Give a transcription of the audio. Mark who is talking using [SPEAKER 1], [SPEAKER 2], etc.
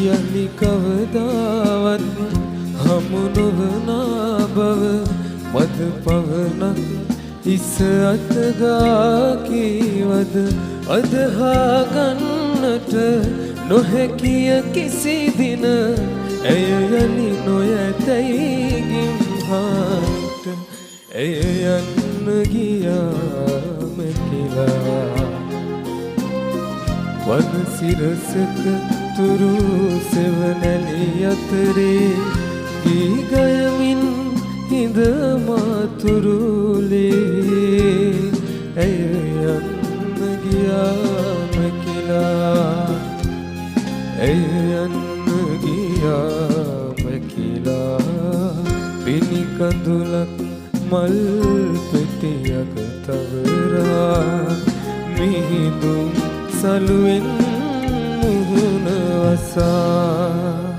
[SPEAKER 1] යලි කවදාවත් හමු නොවනා බව මද පවනක් ඉස අතගා කීවද අදහා ගන්නට නොහැකිය කිසි දින ඇය යලි නොයැතැයි ගිම්හාට ඇය යන්න ගියාම කියලා වන සිරසක තුරු සෙවනැලි අතරේ ගී ගයමින් හිඳ මාතුරුලේ ඇය යන්න ගියාම කියලා ඇය යන්න ගියාම කියලා පිණි කඳුලක් මල් පෙතියක තවරා මිහිඳුන් සලුවෙන් මුහුණ වසා